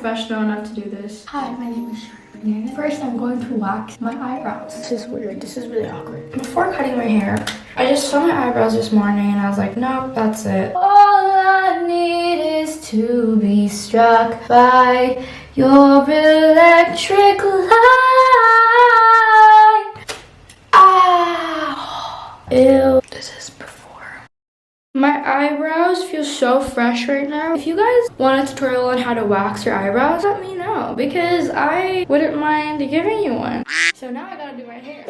professional enough to do this. Hi, my name is Sharie. First, I'm going to wax my eyebrows. This is weird. This is really awkward. Before cutting my hair, I just saw my eyebrows this morning and I was like, nope, that's it. All I need is to be struck by your electric light. Ah, ew. This is before. My eyebrows feel so fresh right now. If you guys want a tutorial on how to wax your eyebrows, let me know because I wouldn't mind giving you one. So now I gotta do my hair.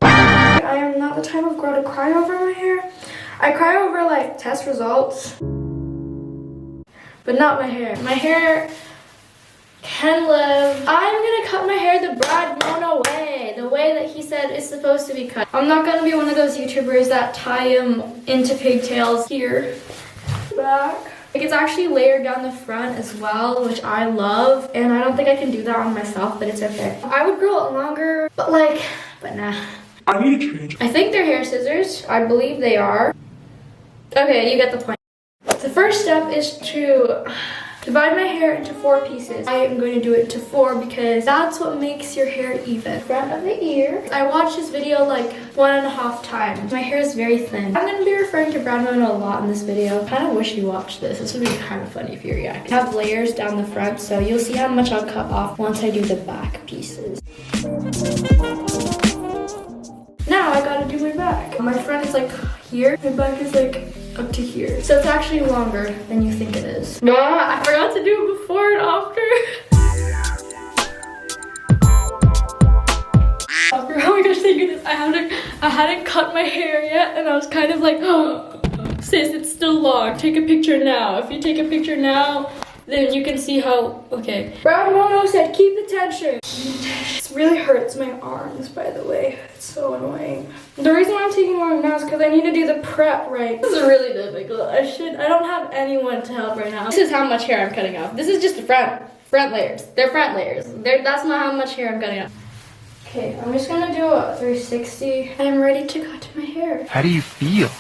I am not the type of girl to cry over my hair. I cry over like test results, but not my hair. My hair can live. I'm gonna cut my hair the Mondo way, the way that he said it's supposed to be cut. I'm not gonna be one of those YouTubers that tie him into pigtails here, back. Like it's actually layered down the front as well, which I love, and I don't think I can do that on myself, but it's okay. I would grow it longer, but nah. I need to change. I think they're hair scissors. I believe they are. Okay, you get the point. The first step is to divide my hair into 4 pieces. I am going to do it to 4 because that's what makes your hair even. Front of the ear. I watched this video like 1.5 times. My hair is very thin. I'm going to be referring to Mondo a lot in this video. I kind of wish you watched this. This would be kind of funny if you react. I have layers down the front, so you'll see how much I'll cut off once I do the back pieces. Now I gotta do my back. My front is like here, my back is like up to here. So it's actually longer than you think it is. Ah, I forgot to do it before and after. Oh my gosh, thank goodness. I hadn't cut my hair yet and I was kind of like, oh, sis, it's still long. Take a picture now. If you take a picture now, then you can see how, okay. Mondo said, keep the tension. It really hurts my arms, by the way. It's so annoying. The reason why I'm taking long now is because I need to do the prep right. This is really difficult. I don't have anyone to help right now. This is how much hair I'm cutting off. This is just the front layers. They're front layers. That's not how much hair I'm cutting off. Okay, I'm just gonna do a 360. I'm ready to cut my hair. How do you feel?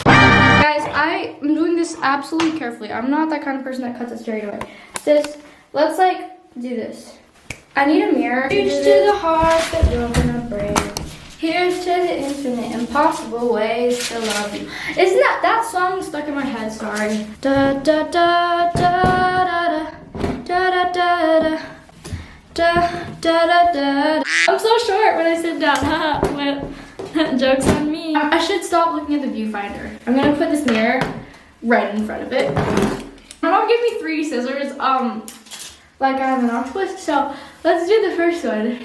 Guys, I am doing this absolutely carefully. I'm not that kind of person that cuts it straight away. Sis, let's like do this. I need a mirror. Here's to the heart that you're gonna break. Here's to the infinite, impossible ways to love you. Isn't that song stuck in my head? Sorry. Da da da da da da da da da da da da da. I'm so short when I sit down. Haha. Joke's on me. I should stop looking at the viewfinder. I'm gonna put this mirror right in front of it. My mom gave me 3 scissors, like I'm an octopus, so let's do the first one.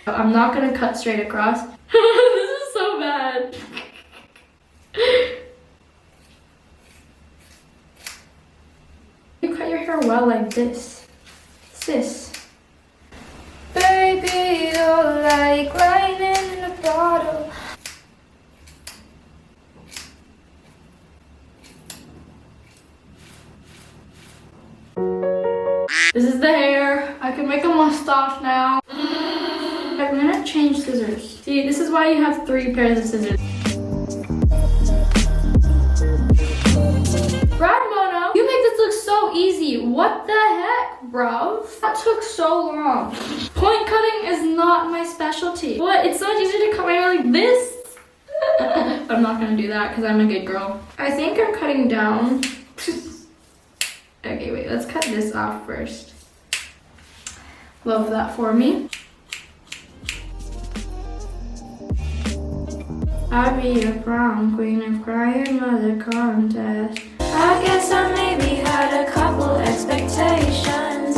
I'm not gonna cut straight across. This is so bad. You cut your hair well like this, sis. Baby, you're like lightning in a bottle. This is the hair. I can make a mustache now. I'm gonna change scissors. See, this is why you have 3 pairs of scissors. Mondo, you make this look so easy. What the heck, bro? That took so long. Point cutting is not my specialty. What? It's so much easier to cut my hair like this. I'm not gonna do that because I'm a good girl. I think I'm cutting down. Okay, wait, let's cut this off first. Love that for me. I'll be a prom queen and cry another contest. I guess I maybe had a couple expectations.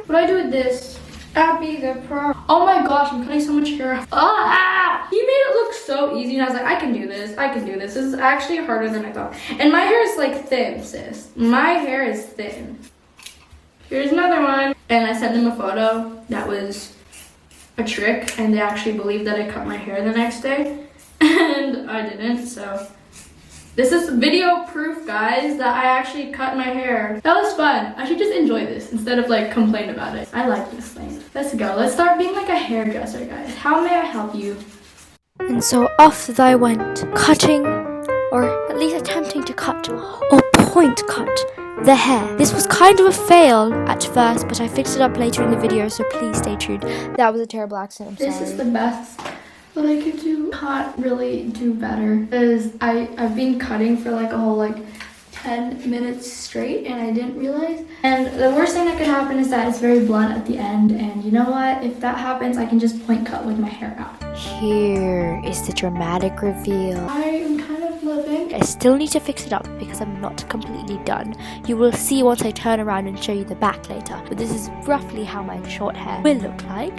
What do I do with this? I'll be the prom. Oh my gosh, I'm cutting so much hair off. Ah! He made it look so easy and I was like, I can do this. I can do this. This is actually harder than I thought. And my hair is like thin, sis. My hair is thin. Here's another one. And I sent them a photo that was a trick and they actually believed that I cut my hair the next day. And I didn't, so This is video proof, guys, that I actually cut my hair. That was fun. I should just enjoy this instead of like complain about it. I like this thing. Let's go. Let's start being like a hairdresser, guys. How may I help you? And so off I went, cutting, or at least attempting to cut, or point cut, the hair. This was kind of a fail at first, but I fixed it up later in the video, so please stay tuned. That was a terrible accident, I'm This sorry. is the best that I could do. Can't really do better because I've been cutting for like a whole like 10 minutes straight and I didn't realize. And the worst thing that could happen is that it's very blunt at the end, and you know what? If that happens, I can just point cut with my hair out. Here is the dramatic reveal. I am kind of living. I still need to fix it up because I'm not completely done. You will see once I turn around and show you the back later, but this is roughly how my short hair will look like.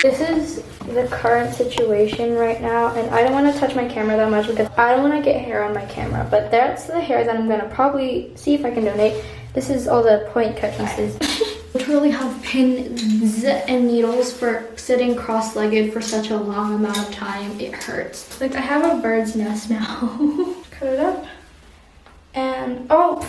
This is the current situation right now, and I don't want to touch my camera that much because I don't want to get hair on my camera, but that's the hair that I'm going to probably see if I can donate. This is all the point cut pieces. Literally have pins and needles for sitting cross-legged for such a long amount of time. It hurts. Like I have a bird's nest now. Cut it up. And oh,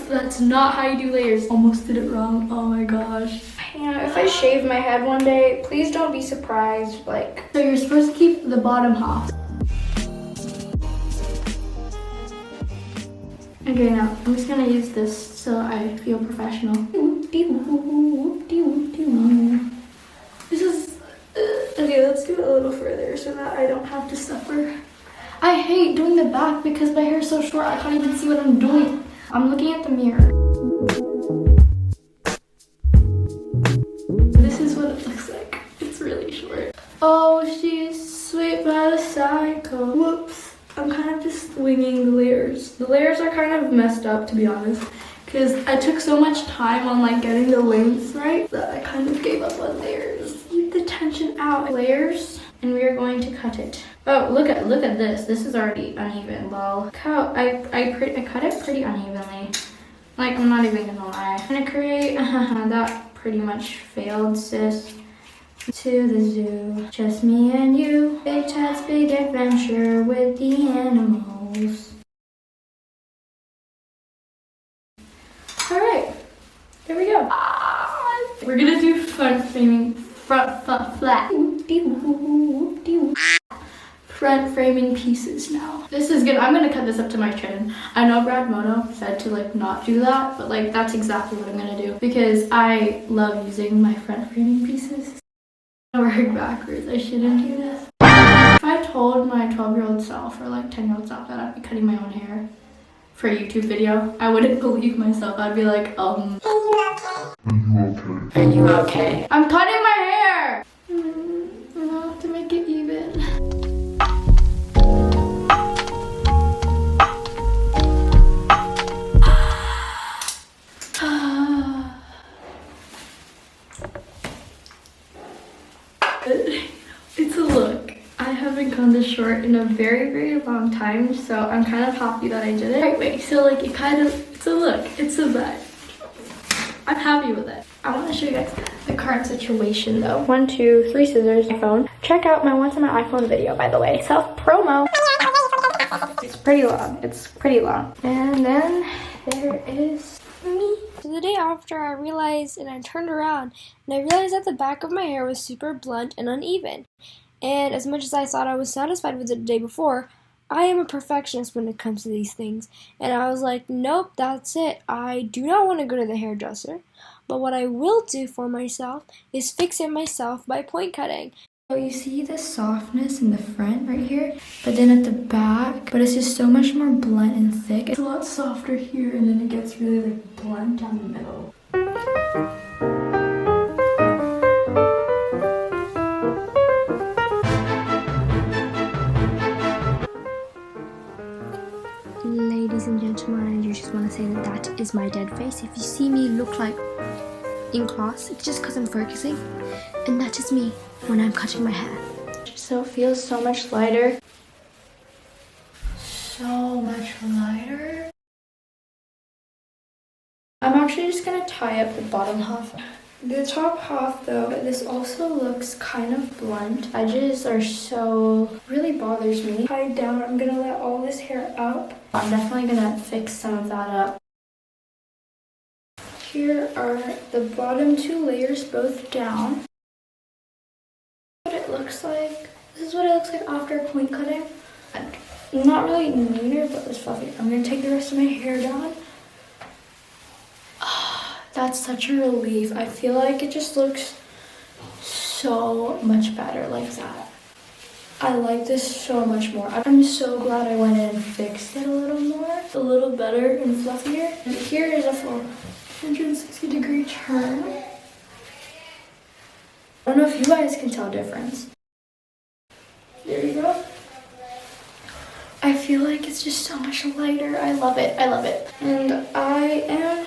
that's not how you do layers. Almost did it wrong. Oh my gosh. You know, if I shave my head one day, please don't be surprised. Like, so you're supposed to keep the bottom half. Okay, now I'm just gonna use this so I feel professional. This is okay. Let's do it a little further so that I don't have to suffer. I hate doing the back because my hair is so short. I can't even see what I'm doing. I'm looking at the mirror. This is what it looks like. It's really short. Oh, she's sweet but a psycho. Whoops. I'm kind of just winging the layers. The layers are kind of messed up, to be honest, because I took so much time on like getting the lengths right that I kind of gave up on layers. Keep the tension out. Layers, and we are going to cut it. Oh, look at this. This is already uneven. Lol. I cut it pretty unevenly. Like, I'm not even gonna lie. I'm gonna create that pretty much failed, sis. To the zoo, just me and you. Big Ted's big adventure with the animals. All right, here we go. We're gonna do front framing pieces now. This is good. I'm gonna cut this up to my chin. I know Mondo said to like not do that, but like that's exactly what I'm gonna do because I love using my front framing pieces. I work backwards. I shouldn't do this. If I told my 12-year-old self or like 10-year-old self that I'd be cutting my own hair for a YouTube video, I wouldn't believe myself. I'd be like, Are you okay? Are you okay? I'm cutting my hair! No, to make it even. It's a look. I haven't gone this short in a very, very long time, so I'm kind of happy that I did it right way. So like it's a look. It's a vibe. I'm happy with it. I want to show you guys the current situation though. 1, 2, 3 scissors, my phone. Check out my once on my iPhone video, by the way. Self-promo. It's pretty long. It's pretty long. And then there is me. So the day after, I realized, and I turned around, and I realized that the back of my hair was super blunt and uneven. And as much as I thought I was satisfied with it the day before, I am a perfectionist when it comes to these things. And I was like, nope, that's it. I do not want to go to the hairdresser. But what I will do for myself is fix it myself by point cutting. So you see the softness in the front right here, but then at the back, but it's just so much more blunt and thick. It's a lot softer here, and then it gets really like blunt down the middle. Ladies and gentlemen, I just want to say that that is my dead face. If you see me look like in class, it's just because I'm focusing, and that is me when I'm cutting my hair. So it feels so much lighter. So much lighter. I'm actually just gonna tie up the bottom half. The top half though, this also looks kind of blunt. Edges are so, really bothers me. Tied down, I'm gonna let all this hair up. I'm definitely gonna fix some of that up. Here are the bottom 2 layers both down. What it looks like. This is what it looks like after point cutting. Not really neater, but it's fluffy. I'm gonna take the rest of my hair down. That's such a relief. I feel like it just looks so much better like that. I like this so much more. I'm so glad I went in and fixed it a little more. A little better and fluffier. And here is a full 160-degree turn. I don't know if you guys can tell a difference. There you go. I feel like it's just so much lighter. I love it. I love it. And I am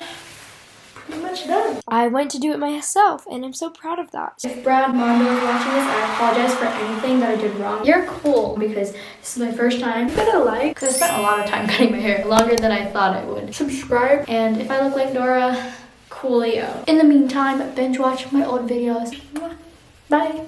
pretty much done. I went to do it myself, and I'm so proud of that. If Brad Mondo is watching this, I apologize for anything that I did wrong. You're cool because this is my first time. Give it a like because I spent a lot of time cutting my hair, longer than I thought I would. Subscribe, and if I look like Dora, coolio. In the meantime, binge watch my old videos. Bye.